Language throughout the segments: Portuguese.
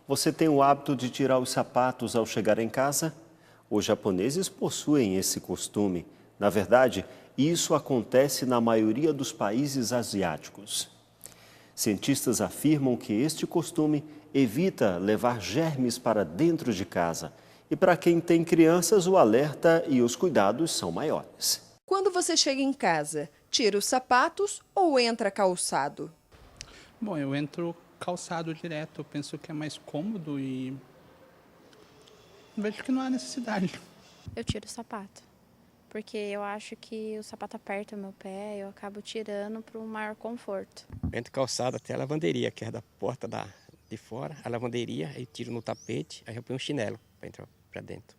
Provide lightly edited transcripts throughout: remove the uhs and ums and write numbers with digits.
Você tem o hábito de tirar os sapatos ao chegar em casa? Os japoneses possuem esse costume. Na verdade, isso acontece na maioria dos países asiáticos. Cientistas afirmam que este costume evita levar germes para dentro de casa. E para quem tem crianças, o alerta e os cuidados são maiores. Quando você chega em casa, tira os sapatos ou entra calçado? Bom, eu entro calçado direto, eu penso que é mais cômodo e vejo que não há necessidade. Eu tiro o sapato, porque eu acho que o sapato aperta o meu pé, eu acabo tirando para um maior conforto. Entro calçado até a lavanderia, que é da porta de fora, a lavanderia, aí tiro no tapete, aí eu ponho um chinelo para entrar para dentro.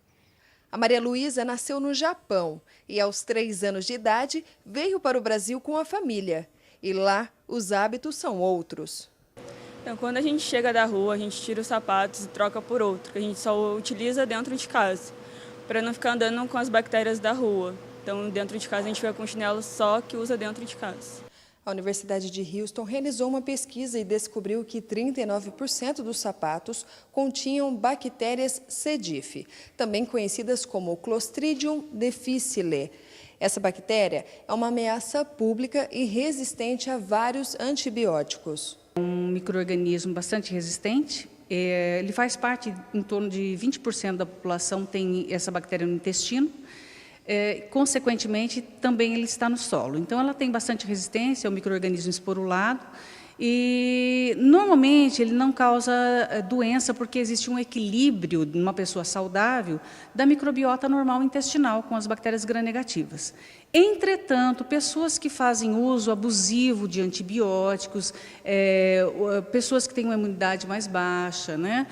A Maria Luísa nasceu no Japão e aos 3 anos de idade veio para o Brasil com a família. E lá os hábitos são outros. Então, quando a gente chega da rua, a gente tira os sapatos e troca por outro, que a gente só utiliza dentro de casa, para não ficar andando com as bactérias da rua. Então, dentro de casa, a gente fica com chinelo só que usa dentro de casa. A Universidade de Houston realizou uma pesquisa e descobriu que 39% dos sapatos continham bactérias C. diff, também conhecidas como Clostridium difficile. Essa bactéria é uma ameaça pública e resistente a vários antibióticos. Um micro-organismo bastante resistente. Ele faz parte, em torno de 20% da população tem essa bactéria no intestino. Consequentemente, também ele está no solo. Então, ela tem bastante resistência ao micro-organismo esporulado e, normalmente, ele não causa doença porque existe um equilíbrio numa pessoa saudável da microbiota normal intestinal com as bactérias gram-negativas. Entretanto, pessoas que fazem uso abusivo de antibióticos, pessoas que têm uma imunidade mais baixa, né?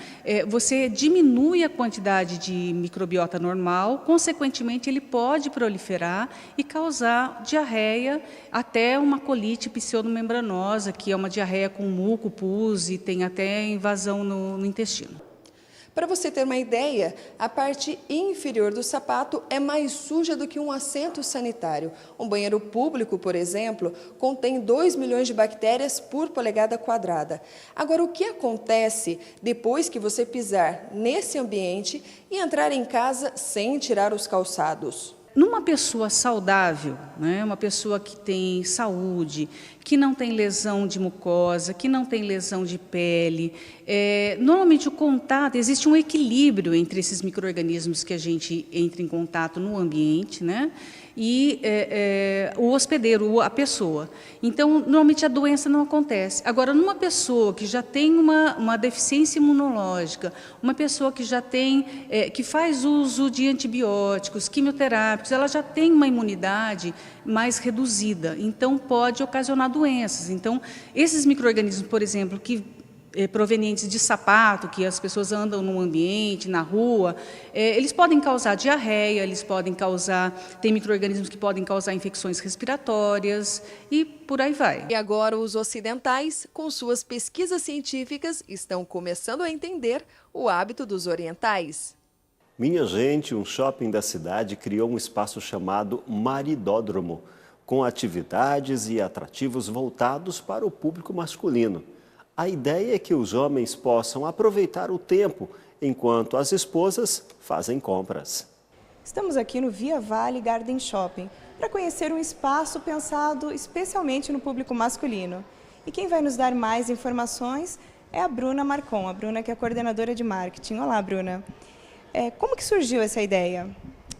Você diminui a quantidade de microbiota normal, consequentemente ele pode proliferar e causar diarreia, até uma colite pseudomembranosa, que é uma diarreia com muco, pus e tem até invasão no intestino. Para você ter uma ideia, a parte inferior do sapato é mais suja do que um assento sanitário. Um banheiro público, por exemplo, contém 2 milhões de bactérias por polegada quadrada. Agora, o que acontece depois que você pisar nesse ambiente e entrar em casa sem tirar os calçados? Numa pessoa saudável, né, uma pessoa que tem saúde, que não tem lesão de mucosa, que não tem lesão de pele, normalmente o contato, existe um equilíbrio entre esses micro-organismos que a gente entra em contato no ambiente, né, e o hospedeiro, a pessoa. Então, normalmente a doença não acontece. Agora, numa pessoa que já tem uma deficiência imunológica, uma pessoa que já tem, que faz uso de antibióticos, quimioterápicos, ela já tem uma imunidade mais reduzida, então pode ocasionar doenças. Então, esses micro-organismos, por exemplo, que provenientes de sapato, que as pessoas andam no ambiente, na rua, eles podem causar diarreia, eles podem causar, tem micro-organismos que podem causar infecções respiratórias e por aí vai. E agora os ocidentais, com suas pesquisas científicas, estão começando a entender o hábito dos orientais. Minha gente, um shopping da cidade criou um espaço chamado Maridódromo, com atividades e atrativos voltados para o público masculino. A ideia é que os homens possam aproveitar o tempo enquanto as esposas fazem compras. Estamos aqui no Via Vale Garden Shopping para conhecer um espaço pensado especialmente no público masculino. E quem vai nos dar mais informações é a Bruna Marcon, a Bruna que é coordenadora de marketing. Olá, Bruna. Como que surgiu essa ideia?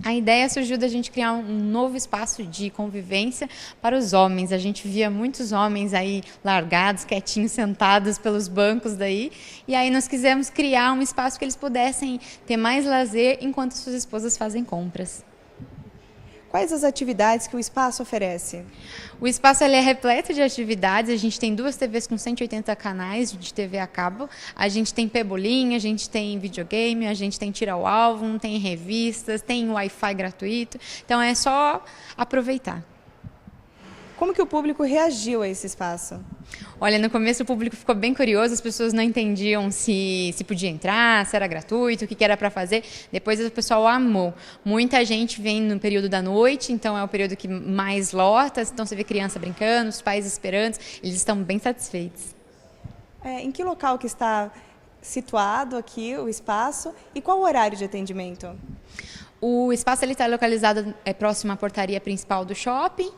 A ideia surgiu da gente criar um novo espaço de convivência para os homens. A gente via muitos homens aí largados, quietinhos, sentados pelos bancos daí. E aí nós quisemos criar um espaço que eles pudessem ter mais lazer enquanto suas esposas fazem compras. Quais as atividades que o espaço oferece? O espaço ele é repleto de atividades, a gente tem 2 TVs com 180 canais de TV a cabo, a gente tem pebolim, a gente tem videogame, a gente tem tira ao alvo, tem revistas, tem Wi-Fi gratuito, então é só aproveitar. Como que o público reagiu a esse espaço? Olha, no começo o público ficou bem curioso, as pessoas não entendiam se podia entrar, se era gratuito, o que era para fazer. Depois o pessoal amou. Muita gente vem no período da noite, então é o período que mais lota, então você vê criança brincando, os pais esperando, eles estão bem satisfeitos. Em que local que está situado aqui o espaço e qual o horário de atendimento? O espaço está localizado próximo à portaria principal do shopping,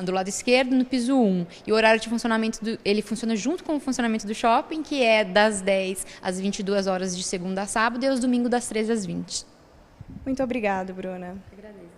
do lado esquerdo, no piso 1. E o horário de funcionamento, ele funciona junto com o funcionamento do shopping, que é das 10 às 22 horas de segunda a sábado e aos domingos das 13 às 20. Muito obrigada, Bruna. Agradeço.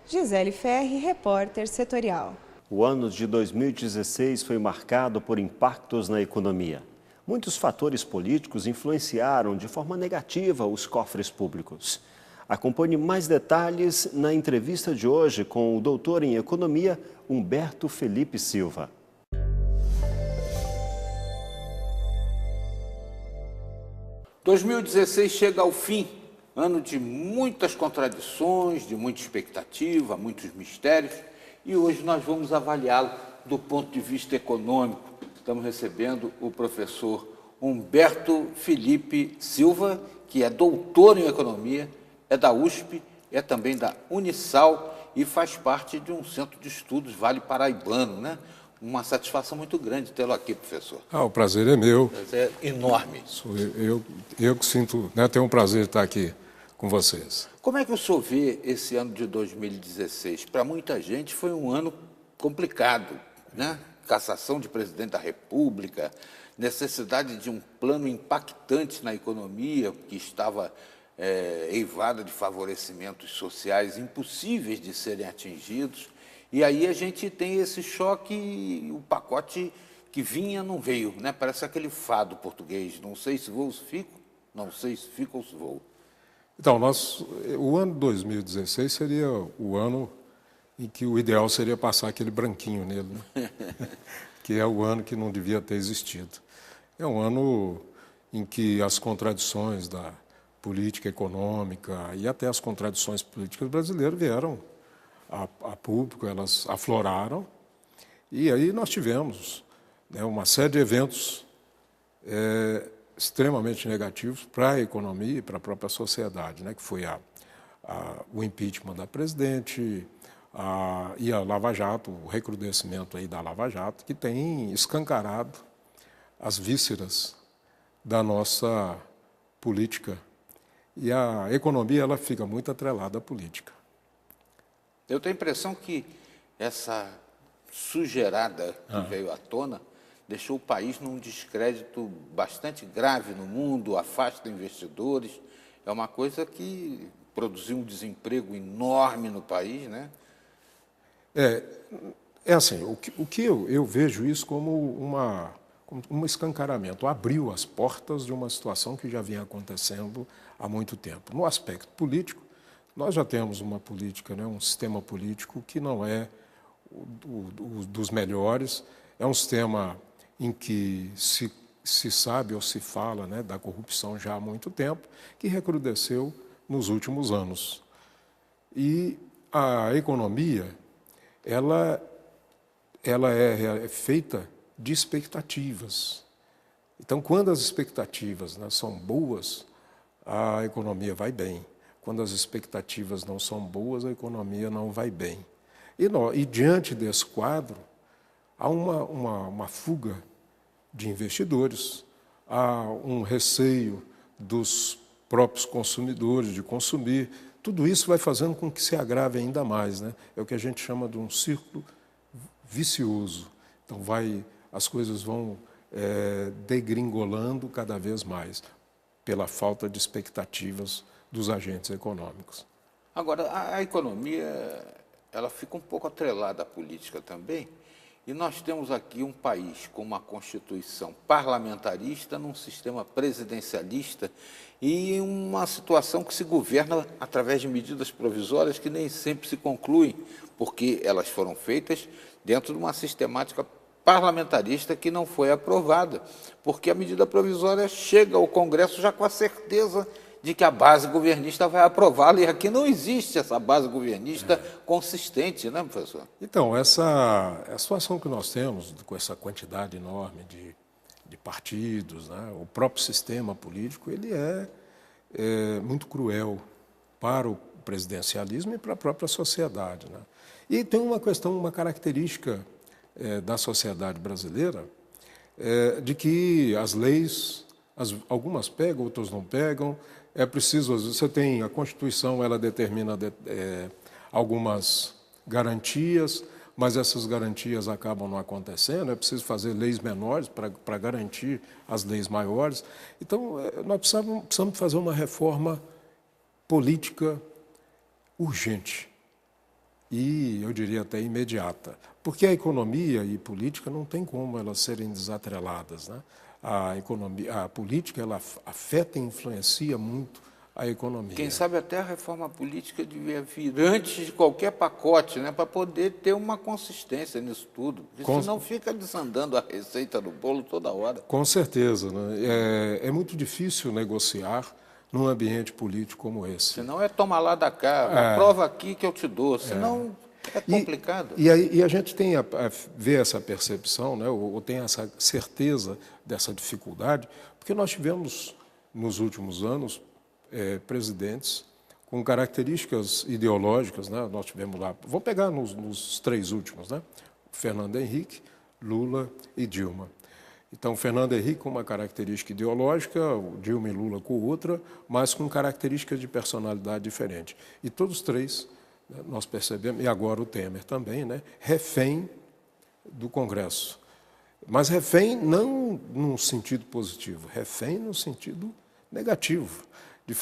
Gisele Ferri, repórter setorial. O ano de 2016 foi marcado por impactos na economia. Muitos fatores políticos influenciaram de forma negativa os cofres públicos. Acompanhe mais detalhes na entrevista de hoje com o doutor em economia, Humberto Felipe Silva. – 2016 chega ao fim, ano de muitas contradições, de muita expectativa, muitos mistérios, e hoje nós vamos avaliá-lo do ponto de vista econômico. Estamos recebendo o professor Humberto Felipe Silva, que é doutor em economia, é da USP, é também da Unisal e faz parte de um centro de estudos Vale Paraibano, né? Uma satisfação muito grande tê-lo aqui, professor. O prazer é meu. É enorme. Eu que sinto, né, tenho um prazer de estar aqui com vocês. Como é que o senhor vê esse ano de 2016? Para muita gente foi um ano complicado, né? Cassação de presidente da República, necessidade de um plano impactante na economia que estava eivada de favorecimentos sociais impossíveis de serem atingidos. E aí a gente tem esse choque, o pacote que vinha não veio, né? Parece aquele fado português, não sei se vou, se fico, não sei se fico ou se vou. Então, o ano 2016 seria o ano em que o ideal seria passar aquele branquinho nele, né? Que é o ano que não devia ter existido. É um ano em que as contradições da política econômica e até as contradições políticas brasileiras vieram a público, elas afloraram, e aí nós tivemos, né, uma série de eventos extremamente negativos para a economia e para a própria sociedade, né, que foi o impeachment da presidente e a Lava Jato, o recrudescimento aí da Lava Jato, que tem escancarado as vísceras da nossa política. E a economia ela fica muito atrelada à política. Eu tenho a impressão que essa sujeirada que veio à tona deixou o país num descrédito bastante grave no mundo, afasta investidores. É uma coisa que produziu um desemprego enorme no país, né? É assim, o que eu vejo isso como um escancaramento, abriu as portas de uma situação que já vinha acontecendo há muito tempo. No aspecto político, nós já temos uma política, né, um sistema político que não é dos melhores, é um sistema em que se sabe ou se fala, né, da corrupção já há muito tempo, que recrudesceu nos últimos anos. E a economia, ela é feita de expectativas. Então, quando as expectativas, né, são boas, a economia vai bem. Quando as expectativas não são boas, a economia não vai bem. E diante desse quadro, há uma fuga de investidores, há um receio dos próprios consumidores de consumir. Tudo isso vai fazendo com que se agrave ainda mais, né? É o que a gente chama de um círculo vicioso. Então, as coisas vão degringolando cada vez mais, pela falta de expectativas dos agentes econômicos. Agora, a economia ela fica um pouco atrelada à política também, e nós temos aqui um país com uma constituição parlamentarista, num sistema presidencialista e uma situação que se governa através de medidas provisórias que nem sempre se concluem, porque elas foram feitas dentro de uma sistemática parlamentarista que não foi aprovada, porque a medida provisória chega ao Congresso já com a certeza de que a base governista vai aprová-la, e aqui não existe essa base governista consistente, né, professor? Então, essa situação que nós temos, com essa quantidade enorme de partidos, né, o próprio sistema político, ele é muito cruel para o presidencialismo e para a própria sociedade, né? E tem uma característica da sociedade brasileira, de que as leis, Algumas pegam, outras não pegam. É preciso, às vezes, você tem a Constituição, ela determina algumas garantias, mas essas garantias acabam não acontecendo. É preciso fazer leis menores para garantir as leis maiores. Então, nós precisamos fazer uma reforma política urgente e, eu diria, até imediata. Porque a economia e política não tem como elas serem desatreladas, né? A política, ela afeta e influencia muito a economia. Quem sabe até a reforma política devia vir antes de qualquer pacote, né, para poder ter uma consistência nisso tudo. Senão fica desandando a receita do bolo toda hora. Com certeza, né? É muito difícil negociar num ambiente político como esse. Senão é tomar lá da cá, prova aqui que eu te dou, senão é complicado. E a gente tem vê essa percepção, né, ou tem essa certeza dessa dificuldade, porque nós tivemos, nos últimos anos, presidentes com características ideológicas, né? Nós tivemos lá, vou pegar nos 3 últimos, né? Fernando Henrique, Lula e Dilma. Então, Fernando Henrique com uma característica ideológica, Dilma e Lula com outra, mas com características de personalidade diferente. E todos 3, né, nós percebemos, e agora o Temer também, né, refém do Congresso. Mas refém não num sentido positivo, refém no sentido negativo, de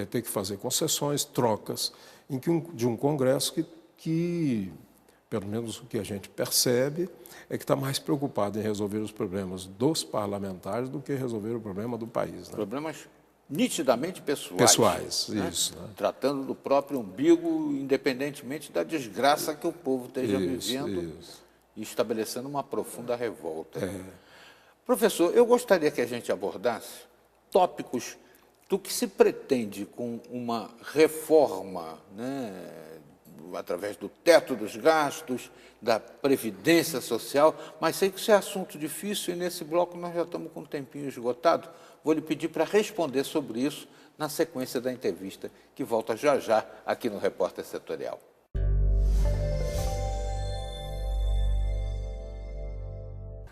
ter que fazer concessões, trocas, de um Congresso que, pelo menos o que a gente percebe, é que está mais preocupado em resolver os problemas dos parlamentares do que resolver o problema do país. Né? Problemas nitidamente pessoais. Pessoais, né? Isso. Né? Tratando do próprio umbigo, independentemente da desgraça que o povo esteja vivendo e estabelecendo uma profunda revolta. Professor, eu gostaria que a gente abordasse tópicos do que se pretende com uma reforma, né, através do teto dos gastos, da previdência social, mas sei que isso é assunto difícil e nesse bloco nós já estamos com um tempinho esgotado. Vou lhe pedir para responder sobre isso na sequência da entrevista, que volta já já aqui no Repórter Setorial.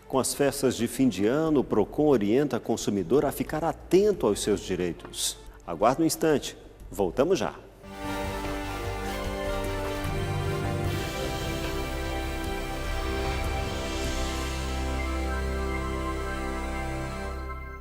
Com as festas de fim de ano, o PROCON orienta o consumidor a ficar atento aos seus direitos. Aguarde um instante, voltamos já.